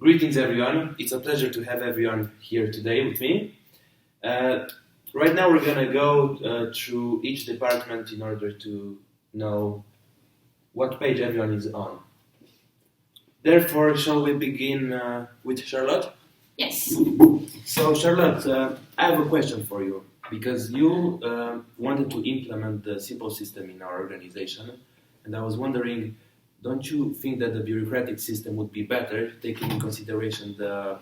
Greetings everyone, it's a pleasure to have everyone here today with me. Right now we're going to go through each department in order to know what page everyone is on. Therefore, shall we begin with Charlotte? Yes. So Charlotte, I have a question for you, because you wanted to implement the simple system in our organization, and I was wondering, don't you think that the bureaucratic system would be better, taking in consideration the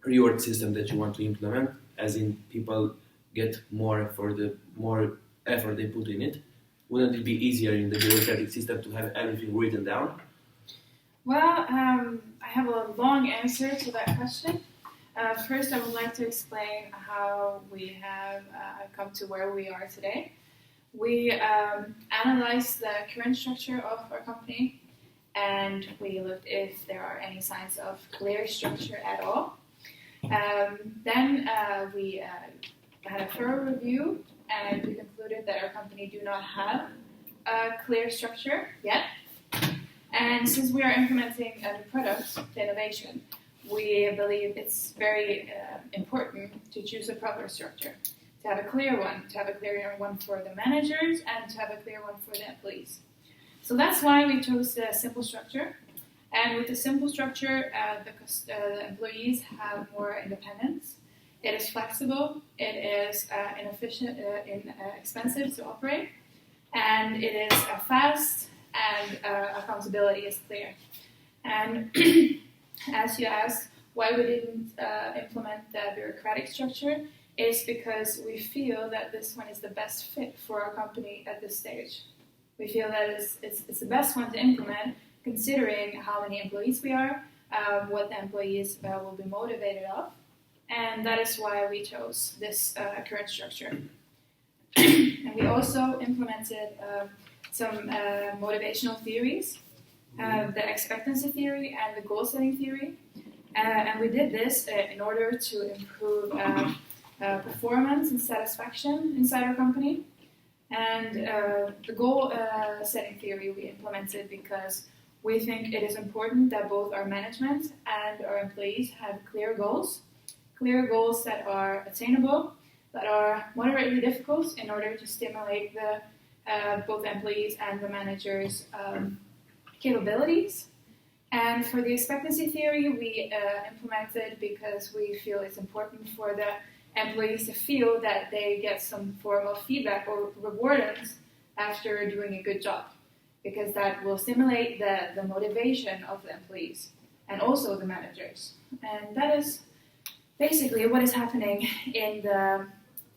reward system that you want to implement, as in people get more for the more effort they put in it? Wouldn't it be easier in the bureaucratic system to have everything written down? Well, I have a long answer to that question. First, I would like to explain how we have come to where we are today. We analyzed the current structure of our company, and we looked if there are any signs of clear structure at all. Then we had a thorough review, and we concluded that our company do not have a clear structure yet. And since we are implementing a new product, the innovation, we believe it's very important to choose a proper structure, to have a clear one for the managers and to have a clear one for the employees. So that's why we chose the simple structure. And with the simple structure, the employees have more independence. It is flexible, it is inefficient, expensive to operate, and it is fast, and accountability is clear. And as you asked, why we didn't implement the bureaucratic structure is because we feel that this one is the best fit for our company at this stage. We feel that it's the best one to implement, considering how many employees we are, what the employees will be motivated of, and that is why we chose this current structure. And we also implemented some motivational theories, the expectancy theory and the goal-setting theory, and we did this in order to improve performance and satisfaction inside our company. And the goal-setting theory we implemented because we think it is important that both our management and our employees have clear goals that are attainable, that are moderately difficult in order to stimulate both the employees and the managers' capabilities. And for the expectancy theory, we implemented because we feel it's important for the employees to feel that they get some form of feedback or rewards after doing a good job, because that will stimulate the motivation of the employees and also the managers. And that is basically what is happening in the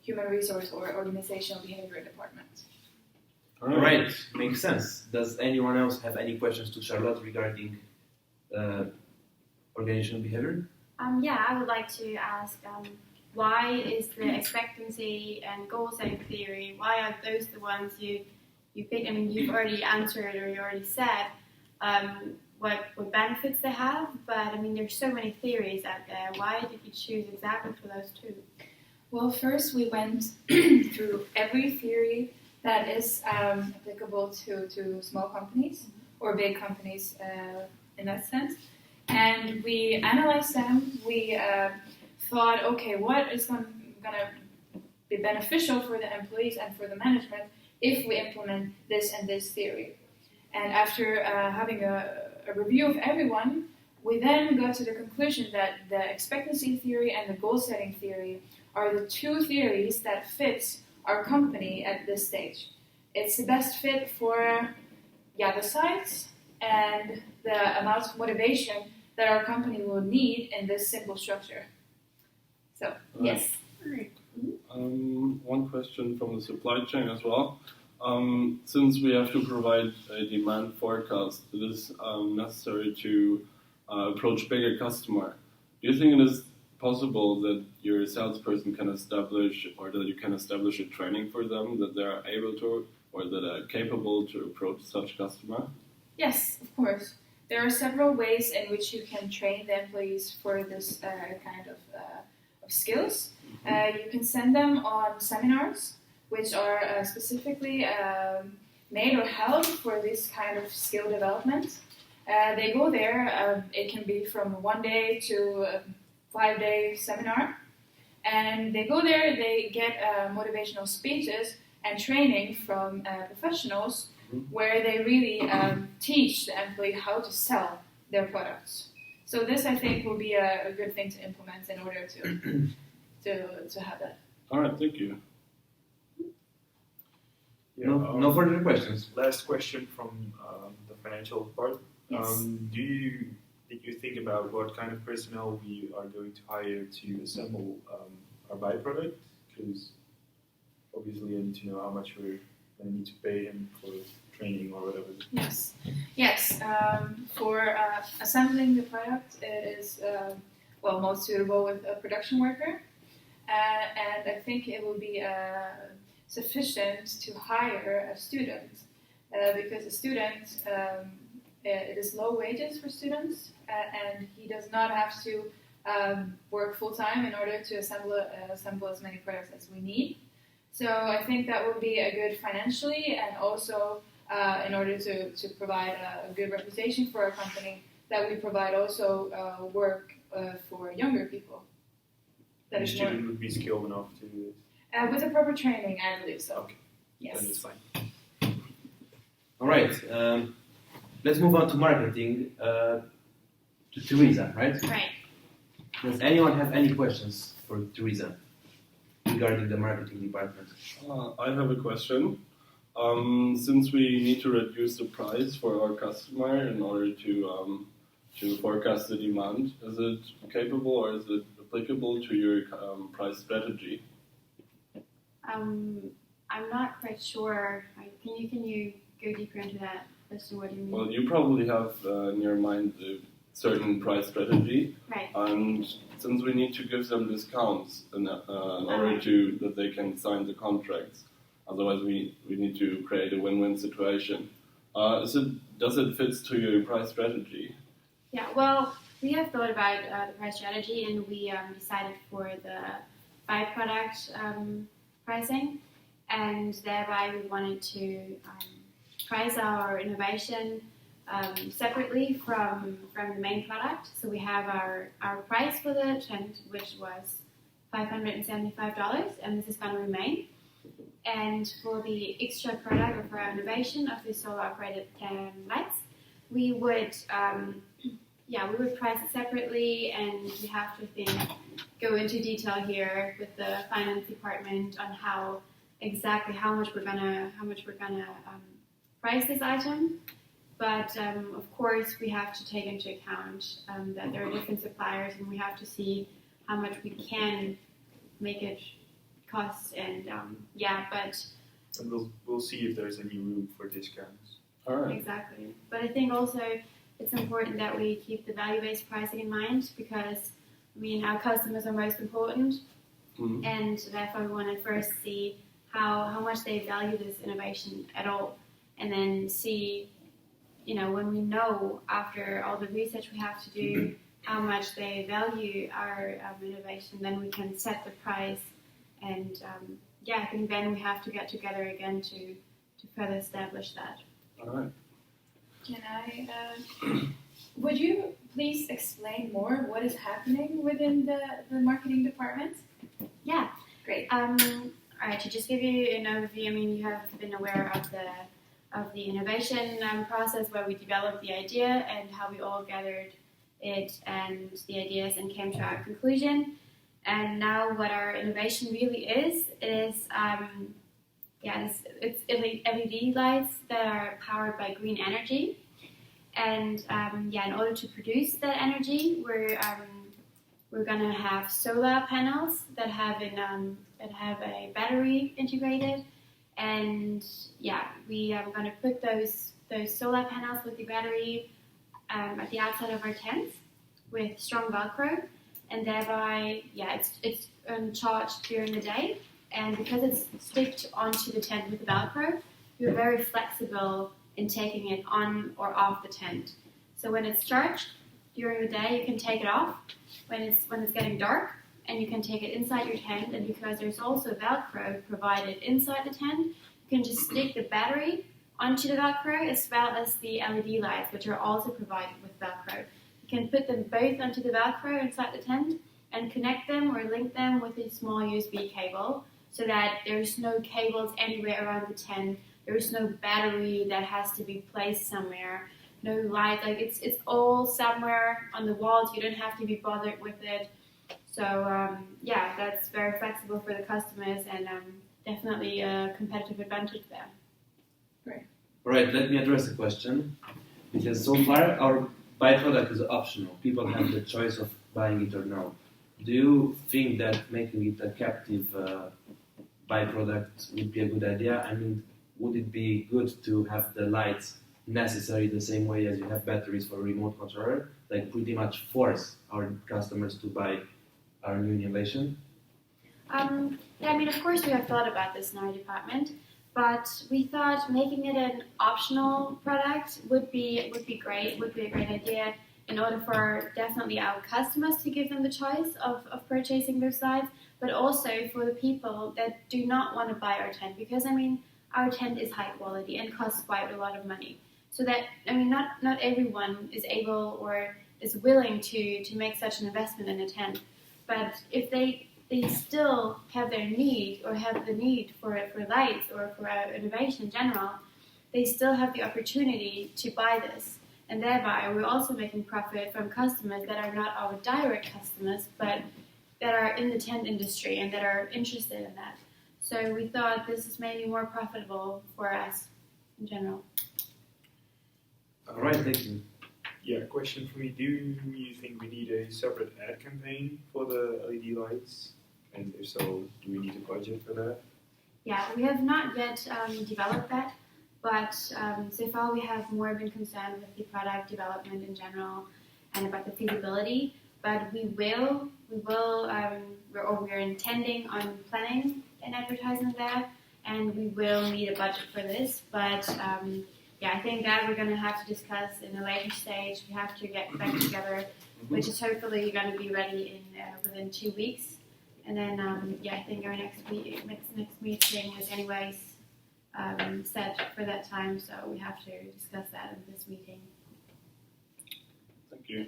human resource or organizational behavior department. All right, makes sense. Does anyone else have any questions to Charlotte regarding organizational behavior? Yeah, I would like to ask, why is the expectancy and goal-setting theory, why are those the ones you pick? I mean, you've already answered or you already said what benefits they have, but I mean, there's so many theories out there. Why did you choose exactly for those two? Well, first we went through every theory that is applicable to small companies or big companies in that sense. And we analyzed them. We thought, okay, what is going to be beneficial for the employees and for the management if we implement this and this theory? And after having a review of everyone, we then got to the conclusion that the expectancy theory and the goal-setting theory are the two theories that fit our company at this stage. It's the best fit for the size and the amount of motivation that our company will need in this simple structure. So, yes. One question from the supply chain as well. Since we have to provide a demand forecast, it is necessary to approach bigger customer. Do you think it is possible that your salesperson can establish, or that you can establish a training for them that they are able to, or that are capable to approach such customer? Yes, of course. There are several ways in which you can train the employees for this kind of skills. You can send them on seminars, which are specifically made or held for this kind of skill development. They go there. It can be from 1 day to a 5-day seminar. And they go there, they get motivational speeches and training from professionals where they really teach the employee how to sell their products. So this, I think, will be a good thing to implement in order to have that. All right, thank you. Yeah, No further questions. Last question from the financial part. Yes. Did you think about what kind of personnel we are going to hire to assemble our byproduct? Because obviously I need to know how much we're going to need to pay him for training or whatever. Yes. For assembling the product, it is most suitable with a production worker, and I think it will be sufficient to hire a student because a student it is low wages for students, and he does not have to work full time in order to assemble as many products as we need. So I think that would be a good financially, and also in order to provide a good reputation for our company, that we provide also work for younger people. That The is more, student would be skilled enough to do this. with the proper training, I believe so. Okay. Yes. Then it's fine. All right. Let's move on to marketing. To Teresa, right? Right. Does anyone have any questions for Teresa regarding the marketing department? I have a question. Since we need to reduce the price for our customer in order to forecast the demand, is it capable or is it applicable to your price strategy? I'm not quite sure. Can you go deeper into that question? What do you mean? Well, you probably have in your mind a certain price strategy, Right. and since we need to give them discounts in order to that they can sign the contracts, otherwise we need to create a win-win situation. Does it fit to your price strategy? Yeah, well, we have thought about the price strategy, and we decided for the byproduct pricing, and thereby we wanted to price our innovation separately from the main product. So we have our price for the tent, which was $575, and this is going to remain. And for the extra product or for our innovation of the solar-operated lights, we would price it separately, and we have to go into detail here with the finance department on how much we're gonna price this item. But of course, we have to take into account that there are different suppliers, and we have to see how much we can make it cost. And And we'll see if there's any room for discounts. All right. exactly. But I think also it's important that we keep the value-based pricing in mind, because our customers are most important, Mhm. and therefore we want to first see how much they value this innovation at all, and then see, when we know after all the research we have to do how much they value our innovation, then we can set the price. And I think then we have to get together again to further establish that. All right. Can I? Would you please explain more what is happening within the marketing department? Yeah. Great. All right. To just give you an overview, you have been aware of the innovation process where we developed the idea and how we all gathered it and the ideas and came to our conclusion. And now what our innovation really is it's LED lights that are powered by green energy. And in order to produce that energy, we're gonna have solar panels that have a battery integrated. And we are gonna put those solar panels with the battery at the outside of our tents with strong Velcro. And thereby, it's charged during the day. And because it's sticked onto the tent with the Velcro, you're very flexible in taking it on or off the tent. So when it's charged during the day, you can take it off when it's getting dark, and you can take it inside your tent. And because there's also Velcro provided inside the tent, you can just stick the battery onto the Velcro, as well as the LED lights, which are also provided with Velcro. You can put them both onto the Velcro inside the tent and connect them or link them with a small USB cable, so that there's no cables anywhere around the tent. There's no battery that has to be placed somewhere. No light, like it's all somewhere on the walls. You don't have to be bothered with it. So yeah, that's very flexible for the customers and definitely a competitive advantage there. Alright, let me address the question. Because so far our byproduct is optional. People have the choice of buying it or no. Do you think that making it a captive byproduct would be a good idea? I mean, would it be good to have the lights necessary the same way as you have batteries for a remote controller? Like pretty much force our customers to buy our new innovation? Yeah, I mean, of course we have thought about this in our department, but we thought making it an optional product would be great, would be a great idea in order for definitely our customers to give them the choice of purchasing those lights, but also for the people that do not want to buy our tent, because I mean, our tent is high quality and costs quite a lot of money. So that, I mean, not everyone is able or is willing to make such an investment in a tent. But if they still have their need or have the need for lights or for innovation in general, they still have the opportunity to buy this. And thereby, we're also making profit from customers that are not our direct customers, but that are in the tent industry and that are interested in that. So we thought this is maybe more profitable for us in general. Alright, thank you. Yeah, question for me. Do you think we need a separate ad campaign for the LED lights? And if so, do we need a budget for that? Yeah, we have not yet developed that, but so far we have more been concerned with the product development in general and about the feasibility. But we're intending on planning an advertisement there, and we will need a budget for this. But yeah, I think that we're going to have to discuss in a later stage. We have to get back together, which is hopefully going to be ready in within 2 weeks. And then, yeah, I think our next meeting is anyways set for that time, so we have to discuss that in this meeting. Thank you.